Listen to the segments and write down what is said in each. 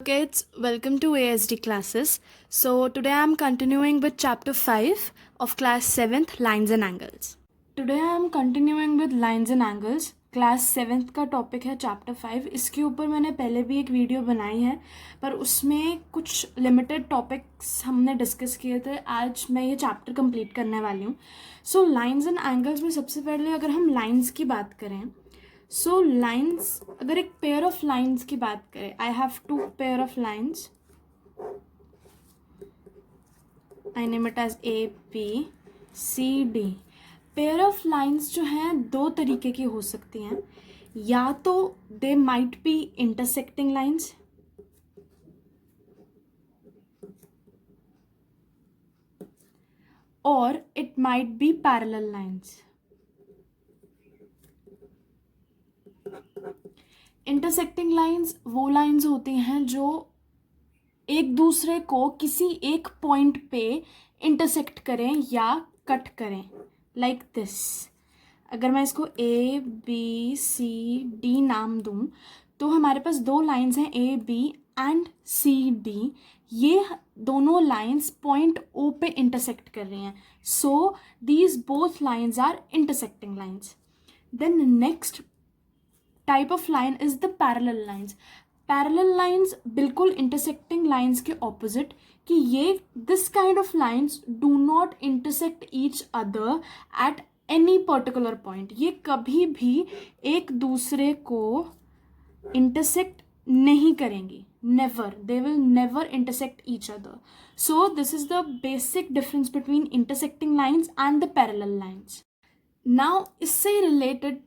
Kids, welcome to ASD classes. So today I am continuing with chapter 5 of class 7th lines and angles. Today I am continuing with lines and angles. Class 7th का topic है chapter 5. इसके ऊपर मैंने पहले भी एक video बनाई है पर उसमें कुछ लिमिटेड टॉपिक्स हमने डिस्कस किए थे. आज मैं ये चैप्टर कंप्लीट करने वाली हूँ. सो लाइंस एंड एंगल्स में सबसे पहले अगर हम लाइंस की बात करें, सो लाइंस, अगर एक पेयर ऑफ लाइंस की बात करें, I have two pair of lines, I name it as A B C D. Pair of lines जो हैं दो तरीके की हो सकती हैं. या तो they might be intersecting lines, और it might be parallel lines. Intersecting lines वो लाइंस होती हैं जो एक दूसरे को किसी एक पॉइंट पे इंटरसेक्ट करें या कट करें, लाइक दिस. अगर मैं इसको ए बी सी डी नाम दूं तो हमारे पास दो लाइंस हैं, A B and C D. ये दोनों लाइंस पॉइंट ओ पे इंटरसेक्ट कर रही हैं. So these both lines are intersecting lines. Then next type of line is the parallel lines. Parallel lines बिल्कुल इंटरसेक्टिंग लाइंस के ऑपोजिट, कि ये this kind of lines do not intersect each other at any particular point. ये कभी भी एक दूसरे को इंटरसेक्ट नहीं करेंगी. Never, they will never intersect each other. So this is the basic difference between intersecting lines and the parallel lines. Now इससे related,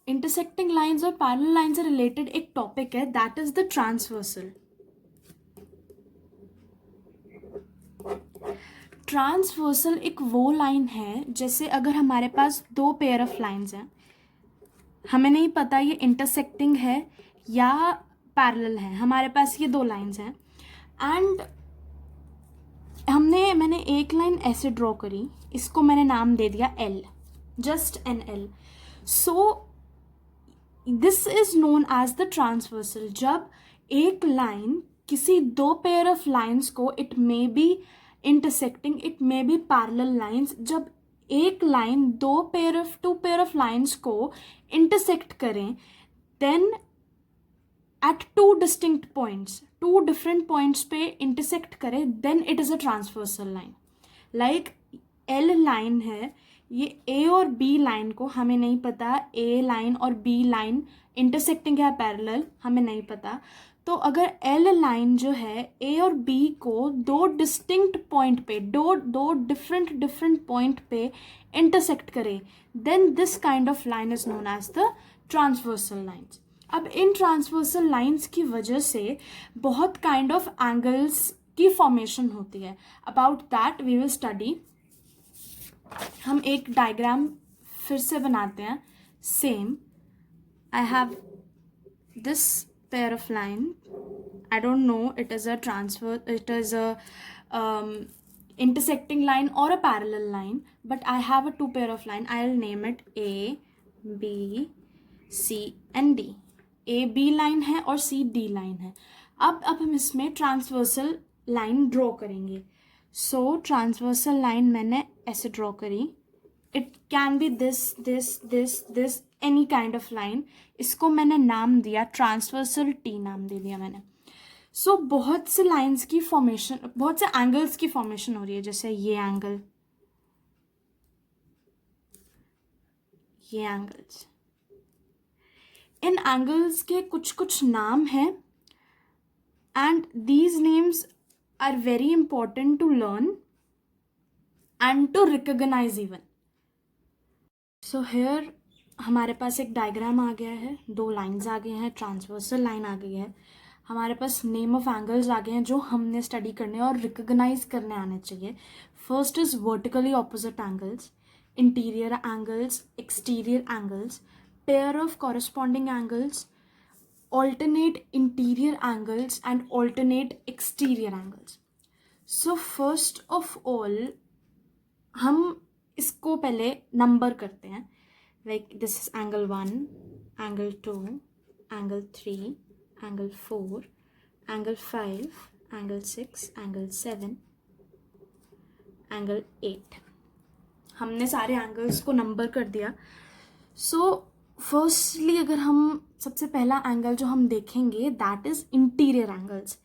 intersecting lines और पैरेलल लाइन से रिलेटेड एक टॉपिक है, that is the transversal. Transversal एक वो line है, जैसे अगर हमारे पास दो पेयर ऑफ लाइंस हैं, हमें नहीं पता ये इंटरसेक्टिंग है या पैरेलल है, हमारे पास ये दो लाइंस हैं एंड मैंने एक लाइन ऐसे ड्रॉ करी, इसको मैंने नाम दे दिया L, just an L. So this is known as the transversal. जब एक लाइन किसी दो पेयर ऑफ लाइंस को, it may be intersecting, it may be parallel lines, जब एक line two pair of lines को इंटरसेक्ट करें, then at two distinct points, two different points पे इंटरसेक्ट करें, then it is a transversal line. Like L line है, ये ए और B line को, हमें नहीं पता ए लाइन और बी लाइन इंटरसेक्टिंग है पैरेलल, हमें नहीं पता. तो अगर एल लाइन जो है ए और बी को दो डिस्टिंक्ट पॉइंट पे, दो डिफरेंट पॉइंट पे इंटरसेक्ट करे, then this kind of line is known as the transversal lines. अब इन ट्रांसवर्सल लाइन्स की वजह से बहुत काइंड ऑफ एंगल्स की फॉर्मेशन होती है. About that we will study. हम एक डायग्राम फिर से बनाते हैं. Same, I have this pair of line, I don't know it is a intersecting line or a parallel line, but I have a two pair of line. I'll name it A, B, C and D. A B line है और C D line है. अब हम इसमें transversal line draw करेंगे. सो transversal line मैंने ऐसे draw करी. It can be this any kind of line. इसको मैंने नाम दिया ट्रांसवर्सल टी, नाम दे दिया मैंने. सो बहुत से लाइंस की फॉर्मेशन, बहुत से एंगल्स की फॉर्मेशन हो रही है, जैसे ये एंगल, ये एंगल्स. इन एंगल्स के कुछ कुछ नाम हैं and these names are very important to learn and to recognise even. So here हमारे पास एक डायग्राम आ गया है, दो लाइंस आ गए हैं, ट्रांसवर्सल लाइन आ गई है, हमारे पास नेम ऑफ एंगल्स आ गए हैं जो हमने स्टडी करने और रिकॉग्नाइज करने आने चाहिए. First is vertically opposite angles, interior angles, exterior angles, pair of corresponding angles, alternate interior angles and alternate exterior angles. So first of all हम इसको पहले नंबर करते हैं. Like this is angle 1, angle 2, angle 3, angle 4, angle 5, angle 6, angle 7, angle 8। हमने सारे angles को number कर दिया। सो फर्स्टली अगर हम सबसे पहला एंगल जो हम देखेंगे दैट इज इंटीरियर एंगल्स।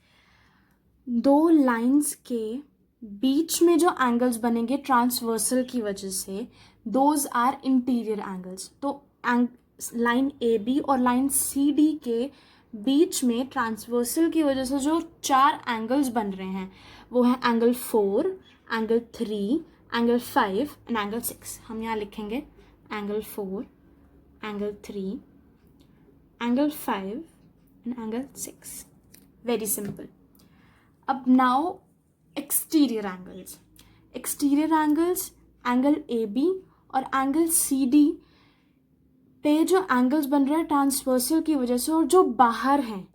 दो लाइंस के बीच में जो एंगल्स बनेंगे ट्रांसवर्सल की वजह से, दोज आर इंटीरियर एंगल्स। तो लाइन ए बी और लाइन सी डी के बीच में ट्रांसवर्सल की वजह से जो 4 एंगल्स बन रहे हैं वो है angle 4, angle 3, angle 5 and angle 6। हम यहाँ लिखेंगे angle 4, angle 3, angle 5 and angle 6। Very simple. अब now exterior angles. Exterior angles angle A B और एंगल सी डी पे जो एंगल्स बन रहे हैं ट्रांसवर्सल की वजह से, और जो बाहर हैं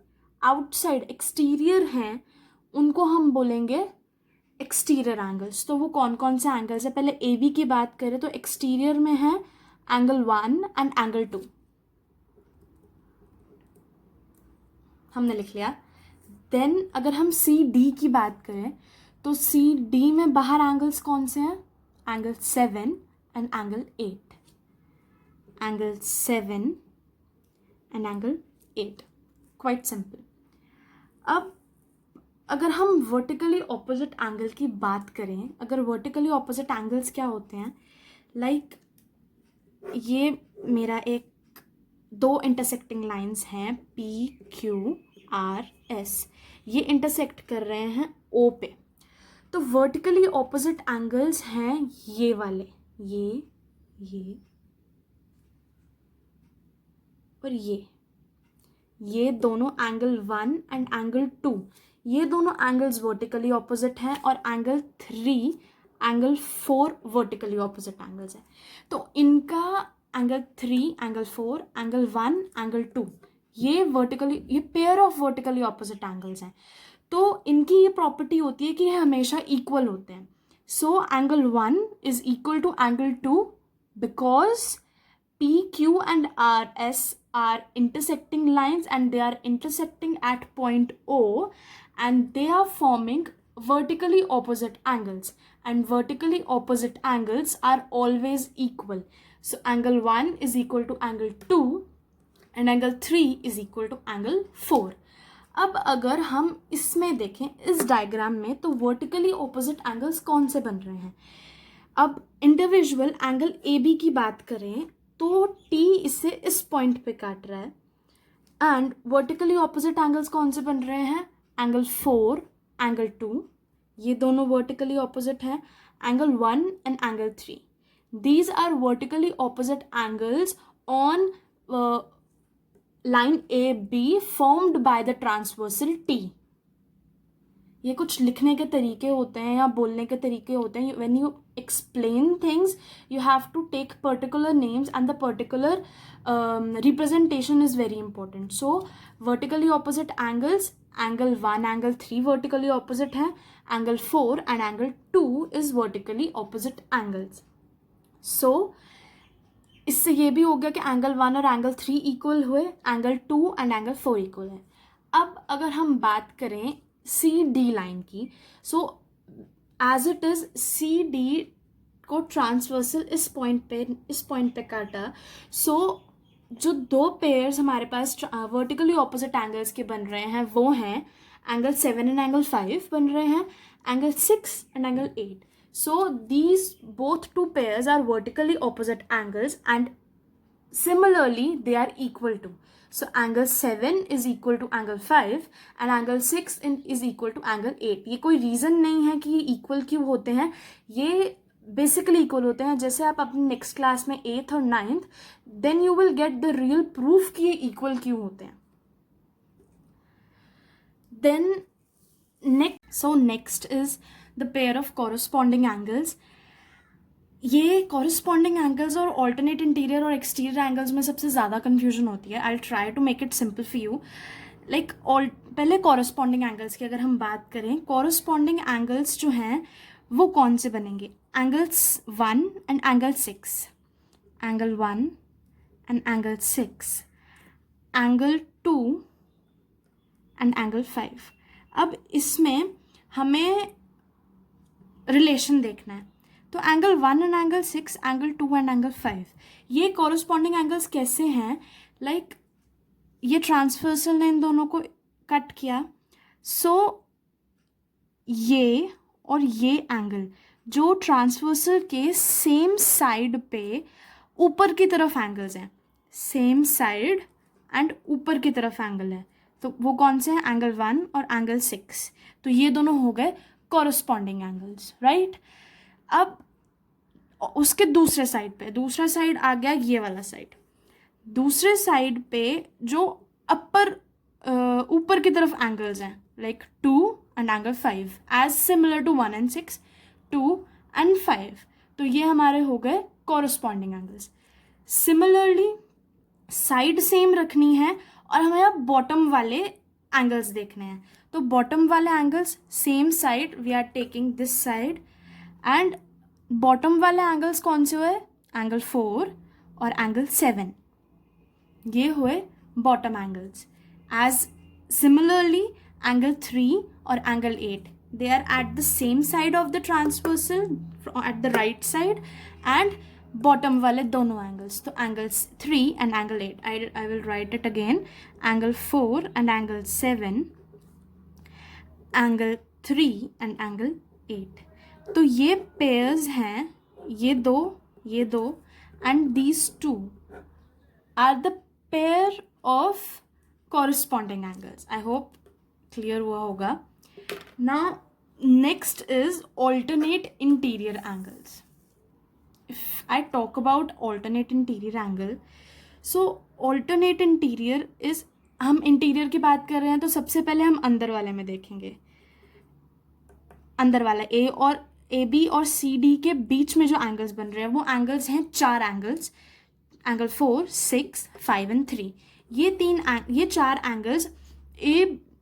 आउटसाइड एक्सटीरियर हैं, उनको हम बोलेंगे एक्सटीरियर एंगल्स। तो वो कौन कौन से एंगल्स है? पहले ए बी की बात करें तो एक्सटीरियर में है एंगल 1 एंड एंगल 2, हमने लिख लिया। देन अगर हम सी डी की बात करें तो सी डी में बाहर एंगल्स कौन से हैं? Angle 7 and angle 8, angle 7 and angle 8। Quite simple. अब अगर हम वर्टिकली ऑपोजिट एंगल की बात करें, अगर वर्टिकली ऑपोजिट एंगल्स क्या होते हैं, लाइक ये मेरा एक 2 इंटरसेक्टिंग लाइंस हैं पी क्यू आर एस, ये इंटरसेक्ट कर रहे हैं ओ पे। तो वर्टिकली ऑपोजिट एंगल्स हैं ये वाले, ये और ये दोनों एंगल 1 एंड एंगल 2, ये दोनों एंगल्स वर्टिकली ऑपोजिट हैं, और angle 3, angle 4 vertically opposite angles हैं। तो इनका एंगल 3, एंगल 4, एंगल 1, एंगल 2, ये pair of vertically opposite angles हैं। तो इनकी ये प्रॉपर्टी होती है कि ये हमेशा इक्वल होते हैं। So angle 1 is equal to angle 2 because P, Q and R, S are intersecting lines and they are intersecting at point O and they are forming vertically opposite angles, and vertically opposite angles are always equal. So angle 1 is equal to angle 2 and angle 3 is equal to angle 4. अब अगर हम इसमें देखें इस diagram में तो vertically opposite angles कौन से बन रहे हैं? अब इंडिविजुअल एंगल ए बी की बात करें तो T इससे इस पॉइंट पे काट रहा है, एंड वर्टिकली ऑपोजिट एंगल्स कौन से बन रहे हैं? एंगल 4, एंगल 2, ये दोनों वर्टिकली ऑपोजिट हैं, angle 1 and angle 3। These are vertically opposite angles on line A B formed by the transversal T। ये कुछ लिखने के तरीके होते हैं या बोलने के तरीके होते हैं। When you explain things you have to take particular names and the particular representation is very important. So vertically opposite angles, angle 1, angle 3 vertically opposite है, angle 4 and angle 2 is vertically opposite angles. So इससे ये भी हो गया कि angle 1 और angle 3 equal हुए, angle 2 and angle 4 equal है। अब अगर हम बात करें सी डी लाइन की, so as it is C D को ट्रांसवर्सल इस पॉइंट पे काटा। सो जो 2 पेयर्स हमारे पास वर्टिकली ऑपोजिट एंगल्स के बन रहे हैं वो हैं एंगल 7 एंड एंगल 5 बन रहे हैं, angle 6 and angle 8। So these both 2 pairs are vertically opposite angles and similarly they are equal to. So angle 7 is equal to angle 5 and angle 6 is equal to angle 8. ये कोई reason नहीं है कि ये equal क्यों होते हैं, ये बेसिकली इक्वल होते हैं। जैसे आप अपने नेक्स्ट क्लास में 8th और 9th then you will get the real proof कि ये इक्वल क्यों होते हैं। Then next is the pair of corresponding angles. ये कॉरस्पॉन्डिंग एंगल्स और ऑल्टरनेट इंटीरियर और एक्सटीरियर एंगल्स में सबसे ज़्यादा कन्फ्यूजन होती है। I try to make it simple for you. Like पहले कॉरस्पॉन्डिंग एंगल्स की अगर हम बात करें, कॉरस्पॉन्डिंग एंगल्स जो हैं वो कौन से बनेंगे? Angles 1 and angle 6, angle 1 and angle 6, angle 2 and angle 5। अब इसमें हमें रिलेशन देखना है, तो angle 1 and angle 6, angle 2 and angle 5, ये कॉरस्पॉन्डिंग एंगल्स कैसे हैं? लाइक ये ट्रांसवर्सल ने इन दोनों को कट किया, सो ये और ये एंगल जो ट्रांसवर्सल के सेम साइड पे ऊपर की तरफ एंगल्स हैं, सेम साइड एंड ऊपर की तरफ एंगल है, तो वो कौन से हैं? एंगल 1 और एंगल 6। तो ये दोनों हो गए कॉरस्पॉन्डिंग एंगल्स, राइट। अब उसके दूसरे साइड पे, दूसरा साइड आ गया ये वाला साइड, दूसरे साइड पे जो अपर ऊपर की तरफ एंगल्स हैं, like 2 and angle 5, as similar to 1 and 6, 2 and 5, तो ये हमारे हो गए corresponding angles. Similarly side same रखनी है और हमें अब बॉटम वाले एंगल्स देखने हैं, तो बॉटम वाले angles same side, we are taking this side, and bottom वाले एंगल्स कौन से हुए? एंगल 4 और एंगल 7, ये हुए bottom angles. As similarly angle 3 और angle 8, they are at the same side of the transversal at the right side, and bottom वाले दोनों एंगल्स, तो angles 3 and angle 8, I will write it again, angle 4 and angle 7, angle 3 and angle 8, तो ये pairs हैं, ये दो and these two are the pair of corresponding angles. I hope clear हुआ होगा. Now next is alternate interior angles. If I talk about alternate interior angle, so alternate interior is, हम interior की बात कर रहे हैं तो सबसे पहले हम अंदर वाले में देखेंगे, अंदर वाला ए बी और सी डी के बीच में जो एंगल्स बन रहे हैं वो एंगल्स हैं 4 एंगल्स, एंगल 4, 6, 5 एंड 3, ये 4 एंगल्स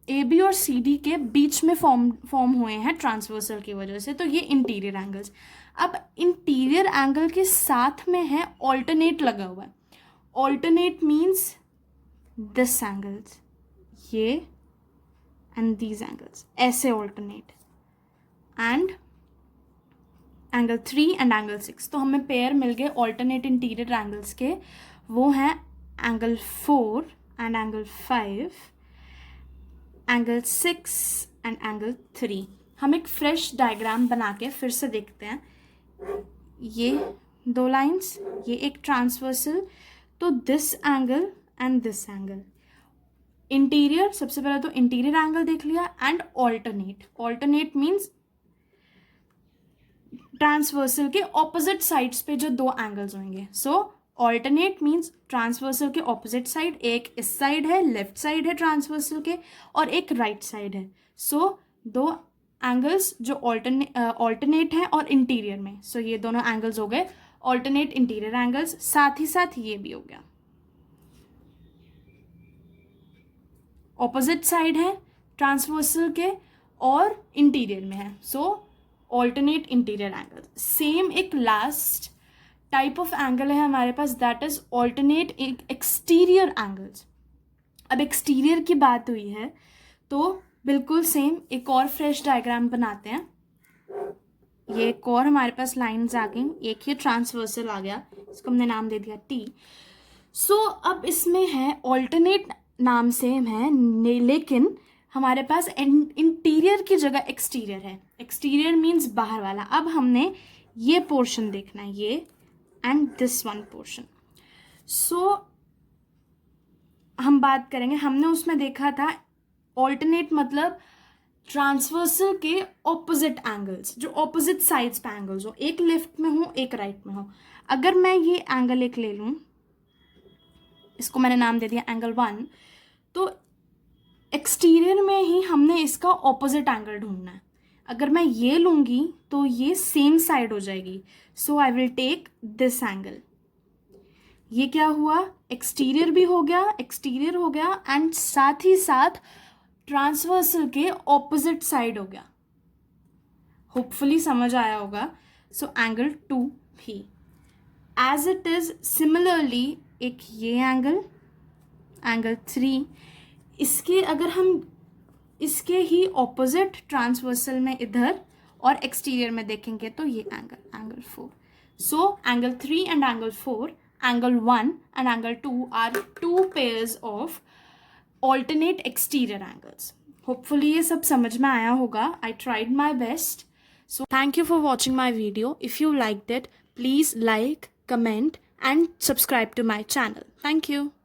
ए बी और सी डी के बीच में फॉर्म हुए हैं ट्रांसवर्सल की वजह से, तो ये इंटीरियर एंगल्स। अब इंटीरियर एंगल के साथ में है ऑल्टरनेट लगा हुआ है, ऑल्टरनेट मीन्स दिस एंगल्स, ये एंड दीज एंगल्स, ऐसे alternate, and angle 3 and angle 6, तो हमें पेयर मिल गए ऑल्टरनेट इंटीरियर एंगल्स के, वो हैं angle 4 and angle 5, angle 6 and angle 3। हम एक फ्रेश डायग्राम बना के फिर से देखते हैं, ये 2 लाइंस, ये एक ट्रांसवर्सल, तो this angle and this angle, interior, सबसे पहले तो इंटीरियर एंगल देख लिया, एंड ऑल्टरनेट मीन्स ट्रांसवर्सल के ऑपोजिट साइड्स पे जो 2 एंगल्स होंगे, सो ऑल्टरनेट मीन्स ट्रांसवर्सल के ऑपोजिट साइड, एक इस साइड है, लेफ्ट साइड है ट्रांसवर्सल के, और एक राइट साइड है, सो 2 एंगल्स जो ऑल्टरनेट है और इंटीरियर में, सो ये दोनों एंगल्स हो गए ऑल्टरनेट इंटीरियर एंगल्स, साथ ही साथ ये भी हो गया, ऑपोजिट साइड है ट्रांसवर्सल के और इंटीरियर में है, so alternate interior angle. Same एक लास्ट टाइप ऑफ एंगल है हमारे पास, that is alternate exterior angles. अब एक्सटीरियर की बात हुई है तो बिल्कुल सेम एक और फ्रेश डायग्राम बनाते हैं, ये एक और हमारे पास लाइन्स आ गई, एक ही ट्रांसवर्सल आ गया, इसको हमने नाम दे दिया टी। सो अब इसमें है ऑल्टरनेट, नाम सेम है लेकिन हमारे पास इंटीरियर की जगह एक्सटीरियर है, एक्सटीरियर मीन्स बाहर वाला। अब हमने ये पोर्शन देखना है, ये एंड दिस वन पोर्शन। सो हम बात करेंगे, हमने उसमें देखा था ऑल्टरनेट मतलब ट्रांसवर्सल के ऑपोजिट एंगल्स, जो ऑपोजिट साइड्स पे एंगल्स हो, एक लेफ्ट में हो एक राइट में हो। अगर मैं ये एंगल एक ले लूँ, इसको मैंने नाम दे दिया एंगल 1, तो एक्सटीरियर में ही हमने इसका ऑपोजिट एंगल ढूंढना है। अगर मैं ये लूँगी तो ये सेम साइड हो जाएगी, so I will take this angle. ये क्या हुआ, एक्सटीरियर भी हो गया, एक्सटीरियर हो गया, एंड साथ ही साथ ट्रांसवर्सल के ऑपोजिट साइड हो गया। होपफुली समझ आया होगा। सो एंगल 2 भी एज इट इज। सिमिलरली एक ये एंगल, एंगल 3, इसके अगर हम इसके ही ऑपोजिट ट्रांसवर्सल में इधर और एक्सटीरियर में देखेंगे तो ये angle 4. So angle 3 and angle 4, angle 1 and angle 2 are 2 pairs of alternate exterior angles. Hopefully ये सब समझ में आया होगा. I tried my best. So thank you for watching my video. If you liked it, please like, comment and subscribe to my channel. Thank you.